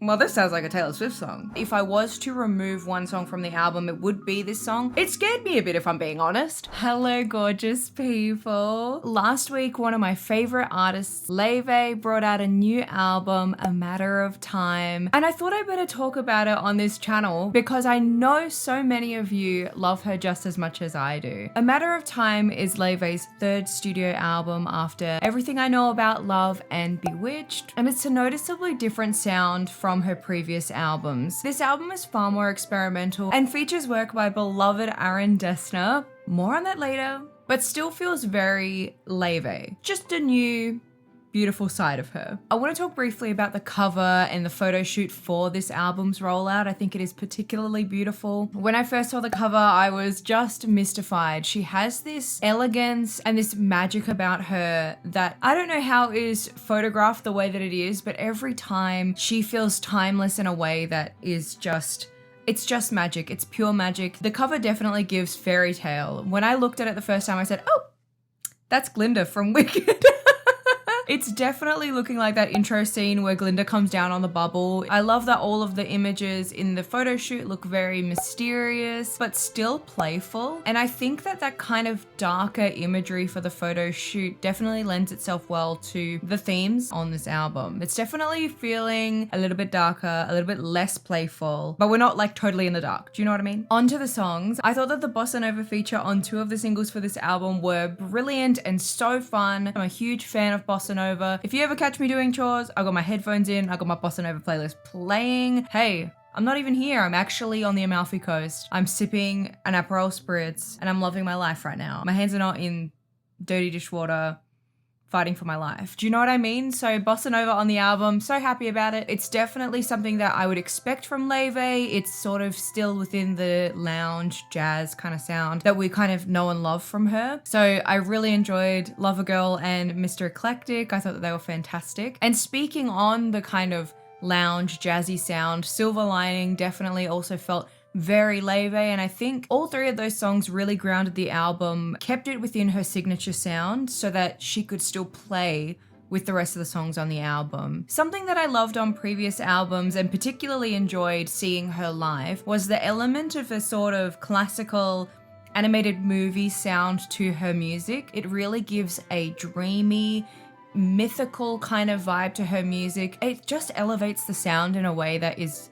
Well, this sounds like a Taylor Swift song. If I was to remove one song from the album, it would be this song. It scared me a bit, if I'm being honest. Hello, gorgeous people. Last week, one of my favorite artists, Laufey, brought out a new album, A Matter of Time. And I thought I better talk about it on this channel because I know so many of you love her just as much as I do. A Matter of Time is Laufey's third studio album after Everything I Know About Love and Bewitched. And it's a noticeably different sound from her previous albums. This album is far more experimental and features work by beloved Aaron Dessner, more on that later, but still feels very Laufey. Just a new, beautiful side of her. I want to talk briefly about the cover and the photo shoot for this album's rollout. I think it is particularly beautiful. When I first saw the cover, I was just mystified. She has this elegance and this magic about her that I don't know how is photographed the way that it is, but every time she feels timeless in a way that is it's just magic. It's pure magic. The cover definitely gives fairy tale. When I looked at it the first time, I said, oh, that's Glinda from Wicked. It's definitely looking like that intro scene where Glinda comes down on the bubble. I love that all of the images in the photo shoot look very mysterious, but still playful. And I think that that kind of darker imagery for the photo shoot definitely lends itself well to the themes on this album. It's definitely feeling a little bit darker, a little bit less playful, but we're not like totally in the dark. Do you know what I mean? On to the songs. I thought that the Bossa Nova feature on 2 of the singles for this album were brilliant and so fun. I'm a huge fan of Bossa Nova. If you ever catch me doing chores, I got my headphones in, I got my Bossa Nova playlist playing. Hey, I'm not even here. I'm actually on the Amalfi Coast. I'm sipping an Aperol Spritz and I'm loving my life right now. My hands are not in dirty dishwater, fighting for my life. Do you know what I mean? So Bossa Nova on the album, so happy about it. It's definitely something that I would expect from Laufey. It's sort of still within the lounge jazz kind of sound that we kind of know and love from her. So I really enjoyed Lover Girl and Mr. Eclectic. I thought that they were fantastic. And speaking on the kind of lounge jazzy sound, Silver Lining definitely also felt very Laufey, and I think all 3 of those songs really grounded the album, kept it within her signature sound so that she could still play with the rest of the songs on the album. Something that I loved on previous albums and particularly enjoyed seeing her live was the element of a sort of classical animated movie sound to her music. It really gives a dreamy, mythical kind of vibe to her music. It just elevates the sound in a way that is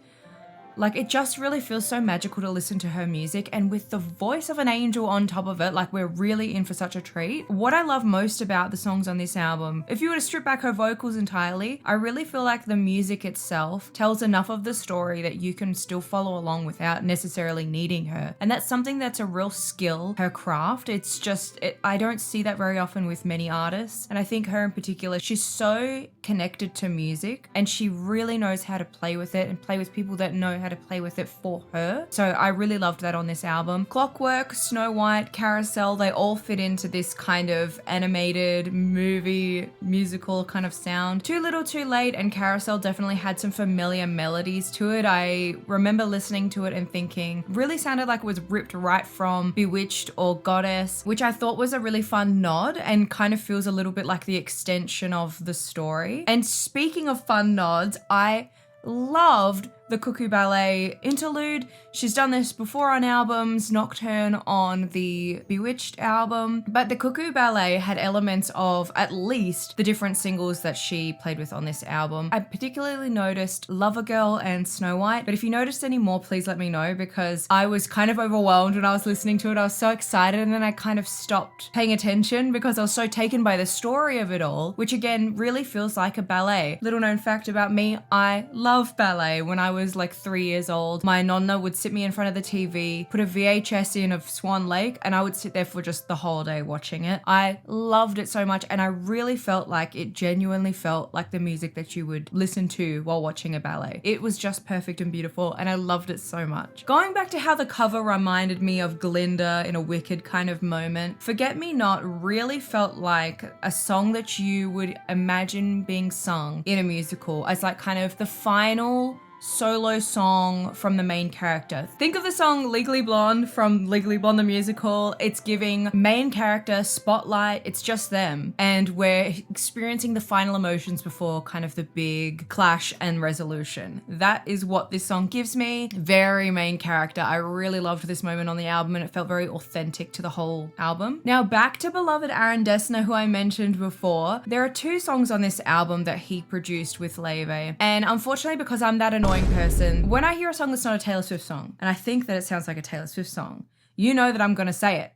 like, it just really feels so magical to listen to her music, and with the voice of an angel on top of it, like, we're really in for such a treat. What I love most about the songs on this album, if you were to strip back her vocals entirely, I really feel like the music itself tells enough of the story that you can still follow along without necessarily needing her. And that's something that's a real skill, her craft. It's just, I don't see that very often with many artists. And I think her in particular, she's so connected to music and she really knows how to play with it and play with people that know how to play with it for her. So I really loved that on this album. Clockwork, Snow White, Carousel, they all fit into this kind of animated movie musical kind of sound. Too Little Too Late and Carousel definitely had some familiar melodies to it. I remember listening to it and thinking really sounded like it was ripped right from Bewitched or Goddess, which I thought was a really fun nod and kind of feels a little bit like the extension of the story. And speaking of fun nods, I loved the Cuckoo Ballet interlude. She's done this before on albums, Nocturne on the Bewitched album, but the Cuckoo Ballet had elements of at least the different singles that she played with on this album. I particularly noticed Lover Girl and Snow White, but if you noticed any more, please let me know, because I was kind of overwhelmed when I was listening to it. I was so excited and then I kind of stopped paying attention because I was so taken by the story of it all, which again really feels like a ballet. Little known fact about me, I love ballet. When I was like 3 years old, my nonna would sit me in front of the TV, put a VHS in of Swan Lake, and I would sit there for just the whole day watching it. I loved it so much, and I really felt like it genuinely felt like the music that you would listen to while watching a ballet. It was just perfect and beautiful, and I loved it so much. Going back to how the cover reminded me of Glinda in a Wicked kind of moment, Forget Me Not really felt like a song that you would imagine being sung in a musical as like kind of the final solo song from the main character. Think of the song Legally Blonde from Legally Blonde the musical. It's giving main character spotlight. It's just them. And we're experiencing the final emotions before kind of the big clash and resolution. That is what this song gives me. Very main character. I really loved this moment on the album and it felt very authentic to the whole album. Now back to beloved Aaron Dessner, who I mentioned before. There are 2 songs on this album that he produced with Laufey. And unfortunately, because I'm that annoying person, when I hear a song that's not a Taylor Swift song, and I think that it sounds like a Taylor Swift song, you know that I'm gonna say it.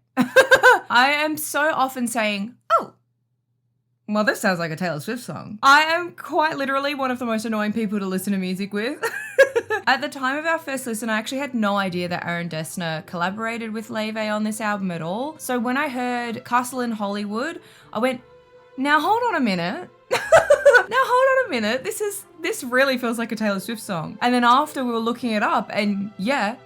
I am so often saying, oh, well, this sounds like a Taylor Swift song. I am quite literally one of the most annoying people to listen to music with. At the time of our first listen, I actually had no idea that Aaron Dessner collaborated with Laufey on this album at all. So when I heard Castle in Hollywood, I went, now hold on a minute. This really feels like a Taylor Swift song. And then after we were looking it up and yeah,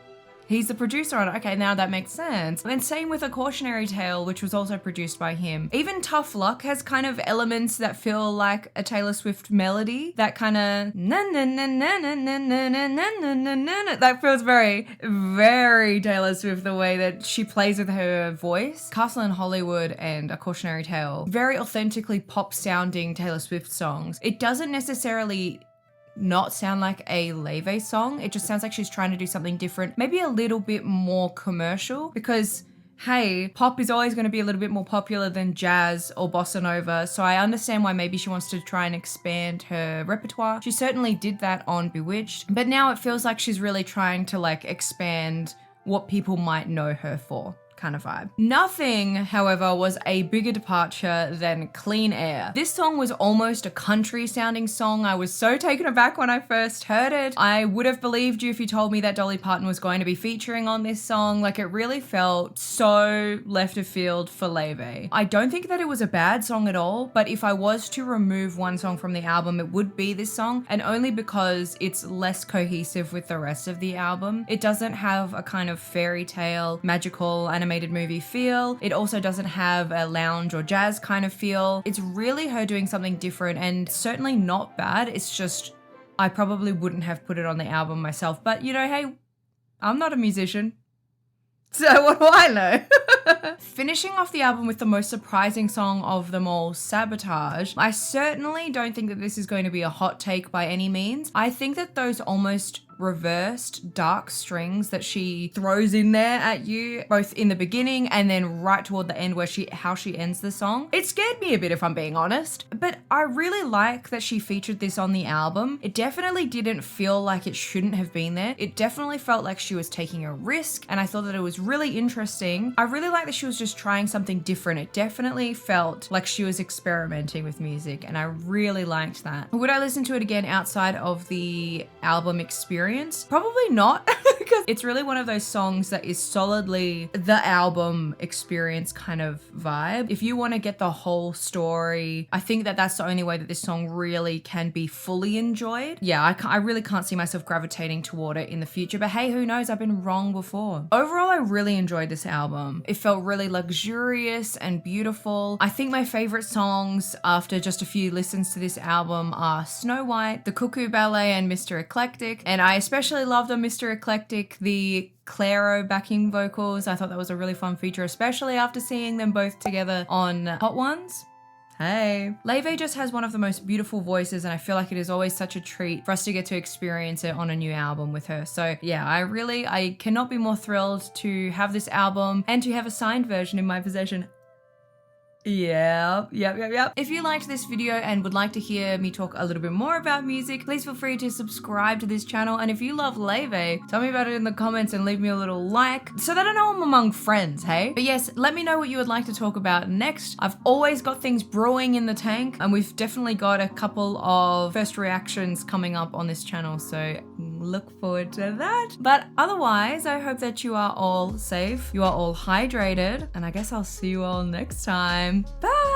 he's the producer on it. Okay, now that makes sense. And same with A Cautionary Tale, which was also produced by him. Even Tough Luck has kind of elements that feel like a Taylor Swift melody. That kind of na na na na na na na na na na na. That feels very, very Taylor Swift, the way that she plays with her voice. Castle in Hollywood and A Cautionary Tale, very authentically pop sounding Taylor Swift songs. It doesn't necessarily not sound like a Laufey song. It just sounds like she's trying to do something different, maybe a little bit more commercial, because hey, pop is always going to be a little bit more popular than jazz or bossa nova, so I understand why maybe she wants to try and expand her repertoire. She certainly did that on Bewitched, but now it feels like she's really trying to like expand what people might know her for. Kind of vibe. Nothing, however, was a bigger departure than Clean Air. This song was almost a country sounding song. I was so taken aback when I first heard it. I would have believed you if you told me that Dolly Parton was going to be featuring on this song. Like, it really felt so left of field for Laufey. I don't think that it was a bad song at all, but if I was to remove one song from the album, it would be this song, and only because it's less cohesive with the rest of the album. It doesn't have a kind of fairy tale, magical, animated movie feel. It also doesn't have a lounge or jazz kind of feel. It's really her doing something different, and certainly not bad. It's just, I probably wouldn't have put it on the album myself, but you know, hey, I'm not a musician, so what do I know? Finishing off the album with the most surprising song of them all, Sabotage. I certainly don't think that this is going to be a hot take by any means. I think that those almost reversed dark strings that she throws in there at you, both in the beginning and then right toward the end where how she ends the song, it scared me a bit if I'm being honest. But I really like that she featured this on the album. It definitely didn't feel like it shouldn't have been there. It definitely felt like she was taking a risk, and I thought that it was really interesting. I really like that she was just trying something different. It definitely felt like she was experimenting with music, and I really liked that. Would I listen to it again outside of the album experience? Probably not, because it's really one of those songs that is solidly the album experience kind of vibe. If you want to get the whole story, I think that that's the only way that this song really can be fully enjoyed. Yeah, I really can't see myself gravitating toward it in the future, but hey, who knows? I've been wrong before. Overall, I really enjoyed this album. It felt really luxurious and beautiful. I think my favorite songs after just a few listens to this album are Snow White, The Cuckoo Ballet, and Mr. Eclectic, and I especially loved on Mr. Eclectic the Clairo backing vocals. I thought that was a really fun feature, especially after seeing them both together on Hot Ones. Hey. Laufey just has one of the most beautiful voices, and I feel like it is always such a treat for us to get to experience it on a new album with her. So yeah, I cannot be more thrilled to have this album and to have a signed version in my possession. Yep. If you liked this video and would like to hear me talk a little bit more about music, please feel free to subscribe to this channel. And if you love Laufey, tell me about it in the comments and leave me a little like so that I know I'm among friends, hey? But yes, let me know what you would like to talk about next. I've always got things brewing in the tank, and we've definitely got a couple of first reactions coming up on this channel, so look forward to that. But otherwise, I hope that you are all safe, you are all hydrated, and I guess I'll see you all next time. Bye!